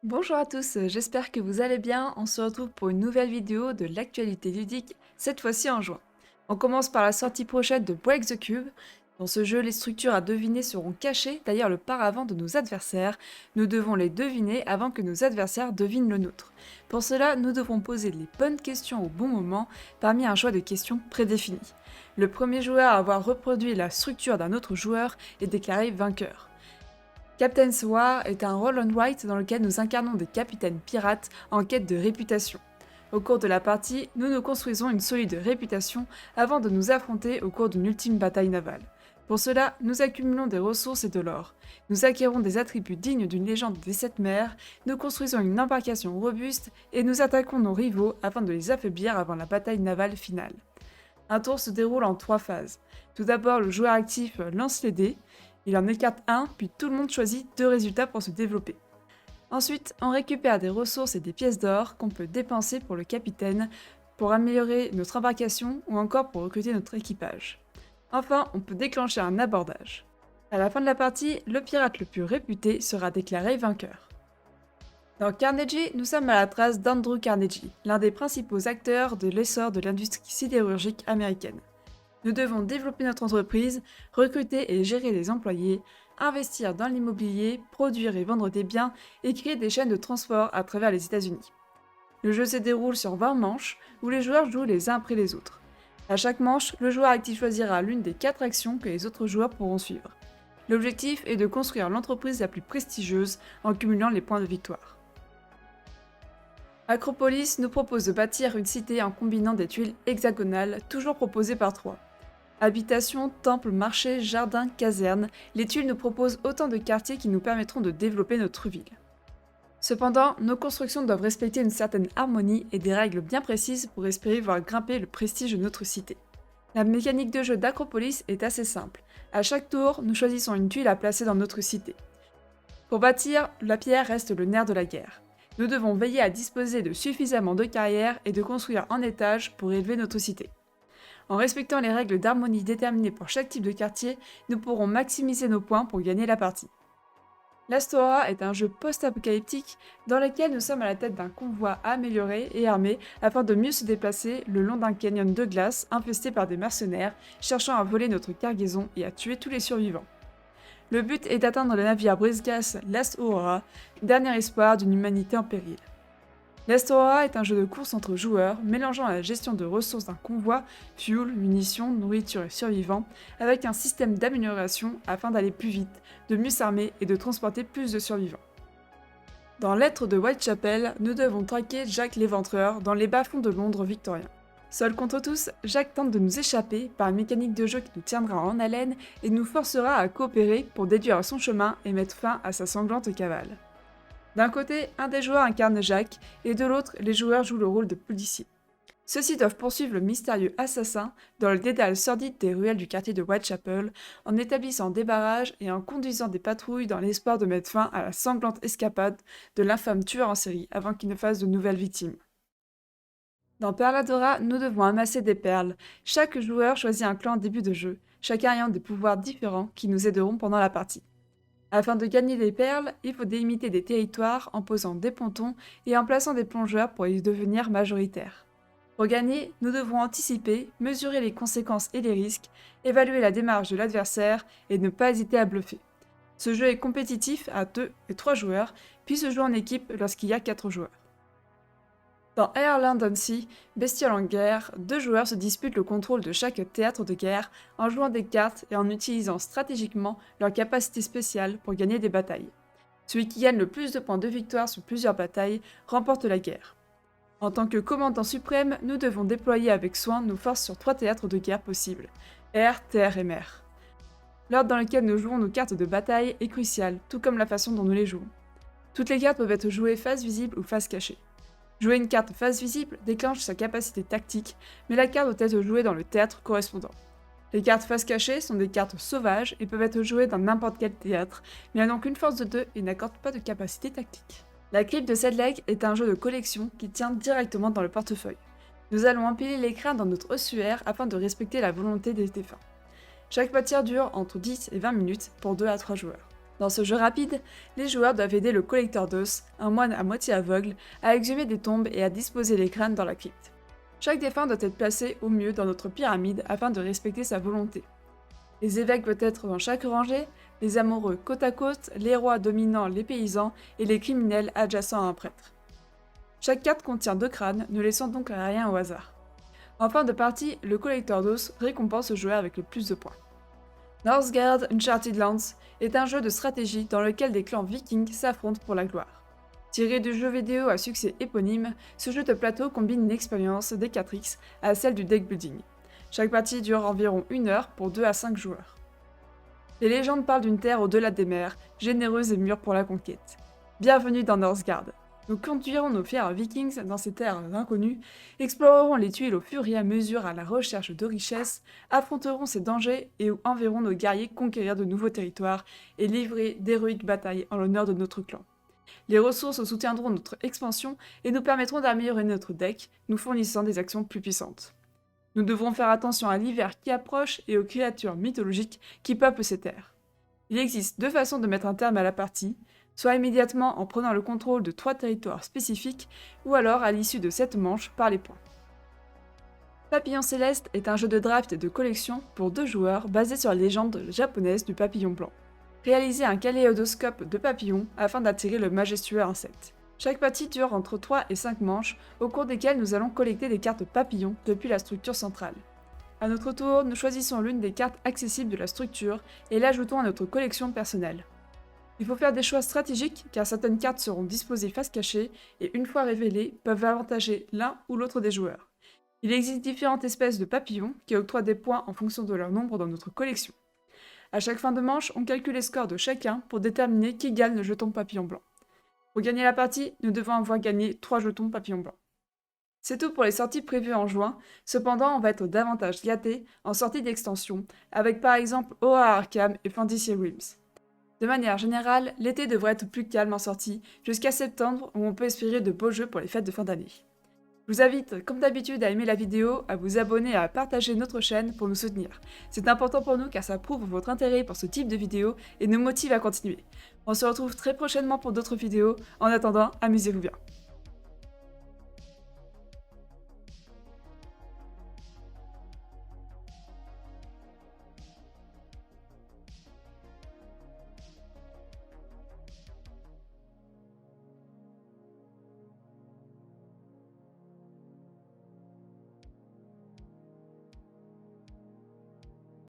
Bonjour à tous, j'espère que vous allez bien. On se retrouve pour une nouvelle vidéo de l'actualité ludique, cette fois-ci en juin. On commence par la sortie prochaine de Break the Cube. Dans ce jeu, les structures à deviner seront cachées derrière le paravent de nos adversaires. Nous devons les deviner avant que nos adversaires devinent le nôtre. Pour cela, nous devrons poser les bonnes questions au bon moment parmi un choix de questions prédéfini. Le premier joueur à avoir reproduit la structure d'un autre joueur est déclaré vainqueur. Captain's War est un roll and write dans lequel nous incarnons des capitaines pirates en quête de réputation. Au cours de la partie, nous nous construisons une solide réputation avant de nous affronter au cours d'une ultime bataille navale. Pour cela, nous accumulons des ressources et de l'or. Nous acquérons des attributs dignes d'une légende des sept mers, nous construisons une embarcation robuste et nous attaquons nos rivaux afin de les affaiblir avant la bataille navale finale. Un tour se déroule en 3 phases. Tout d'abord, le joueur actif lance les dés. Il en écarte un, puis tout le monde choisit 2 résultats pour se développer. Ensuite, on récupère des ressources et des pièces d'or qu'on peut dépenser pour le capitaine, pour améliorer notre embarcation ou encore pour recruter notre équipage. Enfin, on peut déclencher un abordage. À la fin de la partie, le pirate le plus réputé sera déclaré vainqueur. Dans Carnegie, nous sommes à la trace d'Andrew Carnegie, l'un des principaux acteurs de l'essor de l'industrie sidérurgique américaine. Nous devons développer notre entreprise, recruter et gérer les employés, investir dans l'immobilier, produire et vendre des biens et créer des chaînes de transport à travers les États-Unis. Le jeu se déroule sur 20 manches où les joueurs jouent les uns après les autres. À chaque manche, le joueur actif choisira l'une des 4 actions que les autres joueurs pourront suivre. L'objectif est de construire l'entreprise la plus prestigieuse en cumulant les points de victoire. Acropolis nous propose de bâtir une cité en combinant des tuiles hexagonales, toujours proposées par 3. Habitation, temple, marché, jardin, caserne, les tuiles nous proposent autant de quartiers qui nous permettront de développer notre ville. Cependant, nos constructions doivent respecter une certaine harmonie et des règles bien précises pour espérer voir grimper le prestige de notre cité. La mécanique de jeu d'Acropolis est assez simple. À chaque tour, nous choisissons une tuile à placer dans notre cité. Pour bâtir, la pierre reste le nerf de la guerre. Nous devons veiller à disposer de suffisamment de carrières et de construire en étage pour élever notre cité. En respectant les règles d'harmonie déterminées pour chaque type de quartier, nous pourrons maximiser nos points pour gagner la partie. L'Astora est un jeu post-apocalyptique dans lequel nous sommes à la tête d'un convoi amélioré et armé afin de mieux se déplacer le long d'un canyon de glace infesté par des mercenaires cherchant à voler notre cargaison et à tuer tous les survivants. Le but est d'atteindre le navire brise-glace Last Aurora, dernier espoir d'une humanité en péril. L'Astora est un jeu de course entre joueurs, mélangeant la gestion de ressources d'un convoi, fuel, munitions, nourriture et survivants, avec un système d'amélioration afin d'aller plus vite, de mieux s'armer et de transporter plus de survivants. Dans Lettres de Whitechapel, nous devons traquer Jack l'Éventreur dans les bas-fonds de Londres victorien. Seul contre tous, Jack tente de nous échapper par une mécanique de jeu qui nous tiendra en haleine et nous forcera à coopérer pour déduire son chemin et mettre fin à sa sanglante cavale. D'un côté, un des joueurs incarne Jack, et de l'autre, les joueurs jouent le rôle de policiers. Ceux-ci doivent poursuivre le mystérieux assassin dans le dédale sordide des ruelles du quartier de Whitechapel, en établissant des barrages et en conduisant des patrouilles dans l'espoir de mettre fin à la sanglante escapade de l'infâme tueur en série avant qu'il ne fasse de nouvelles victimes. Dans Perladora, nous devons amasser des perles. Chaque joueur choisit un clan en début de jeu, chacun ayant des pouvoirs différents qui nous aideront pendant la partie. Afin de gagner des perles, il faut délimiter des territoires en posant des pontons et en plaçant des plongeurs pour y devenir majoritaires. Pour gagner, nous devons anticiper, mesurer les conséquences et les risques, évaluer la démarche de l'adversaire et ne pas hésiter à bluffer. Ce jeu est compétitif à 2 et 3 joueurs, puis se joue en équipe lorsqu'il y a 4 joueurs. Dans Ireland on Sea, Bestiole en guerre, 2 joueurs se disputent le contrôle de chaque théâtre de guerre en jouant des cartes et en utilisant stratégiquement leurs capacités spéciales pour gagner des batailles. Celui qui gagne le plus de points de victoire sur plusieurs batailles remporte la guerre. En tant que commandant suprême, nous devons déployer avec soin nos forces sur 3 théâtres de guerre possibles, air, terre et mer. L'ordre dans lequel nous jouons nos cartes de bataille est crucial, tout comme la façon dont nous les jouons. Toutes les cartes peuvent être jouées face visible ou face cachée. Jouer une carte face visible déclenche sa capacité tactique, mais la carte doit être jouée dans le théâtre correspondant. Les cartes face cachée sont des cartes sauvages et peuvent être jouées dans n'importe quel théâtre, mais elles n'ont qu'une force de 2 et n'accordent pas de capacité tactique. La crypte de Sedleg est un jeu de collection qui tient directement dans le portefeuille. Nous allons empiler les crânes dans notre ossuaire afin de respecter la volonté des défunts. Chaque partie dure entre 10 et 20 minutes pour 2 à 3 joueurs. Dans ce jeu rapide, les joueurs doivent aider le collecteur d'os, un moine à moitié aveugle, à exhumer des tombes et à disposer les crânes dans la crypte. Chaque défunt doit être placé au mieux dans notre pyramide afin de respecter sa volonté. Les évêques peuvent être dans chaque rangée, les amoureux côte à côte, les rois dominant les paysans et les criminels adjacents à un prêtre. Chaque carte contient 2 crânes, ne laissant donc rien au hasard. En fin de partie, le collecteur d'os récompense le joueur avec le plus de points. Northgard Uncharted Lands est un jeu de stratégie dans lequel des clans vikings s'affrontent pour la gloire. Tiré du jeu vidéo à succès éponyme, ce jeu de plateau combine l'expérience des 4X à celle du deck building. Chaque partie dure environ 1 heure pour 2 à 5 joueurs. Les légendes parlent d'une terre au-delà des mers, généreuse et mûre pour la conquête. Bienvenue dans Northgard. Nous conduirons nos fiers vikings dans ces terres inconnues, explorerons les tuiles au fur et à mesure à la recherche de richesses, affronterons ces dangers et enverrons nos guerriers conquérir de nouveaux territoires et livrer d'héroïques batailles en l'honneur de notre clan. Les ressources soutiendront notre expansion et nous permettront d'améliorer notre deck, nous fournissant des actions plus puissantes. Nous devrons faire attention à l'hiver qui approche et aux créatures mythologiques qui peuplent ces terres. Il existe 2 façons de mettre un terme à la partie, soit immédiatement en prenant le contrôle de 3 territoires spécifiques, ou alors à l'issue de 7 manches par les points. Papillon Céleste est un jeu de draft et de collection pour 2 joueurs basé sur la légende japonaise du papillon blanc. Réalisez un kaléidoscope de papillons afin d'attirer le majestueux insecte. Chaque partie dure entre 3 et 5 manches, au cours desquelles nous allons collecter des cartes papillons depuis la structure centrale. À notre tour, nous choisissons l'une des cartes accessibles de la structure et l'ajoutons à notre collection personnelle. Il faut faire des choix stratégiques car certaines cartes seront disposées face cachée et une fois révélées, peuvent avantager l'un ou l'autre des joueurs. Il existe différentes espèces de papillons qui octroient des points en fonction de leur nombre dans notre collection. À chaque fin de manche, on calcule les scores de chacun pour déterminer qui gagne le jeton papillon blanc. Pour gagner la partie, nous devons avoir gagné 3 jetons papillon blanc. C'est tout pour les sorties prévues en juin, cependant on va être davantage gâtés en sortie d'extension, avec par exemple Horror Arkham et Fantasy Realms. De manière générale, l'été devrait être plus calme en sortie, jusqu'à septembre où on peut espérer de beaux jeux pour les fêtes de fin d'année. Je vous invite, comme d'habitude, à aimer la vidéo, à vous abonner et à partager notre chaîne pour nous soutenir. C'est important pour nous car ça prouve votre intérêt pour ce type de vidéo et nous motive à continuer. On se retrouve très prochainement pour d'autres vidéos. En attendant, amusez-vous bien.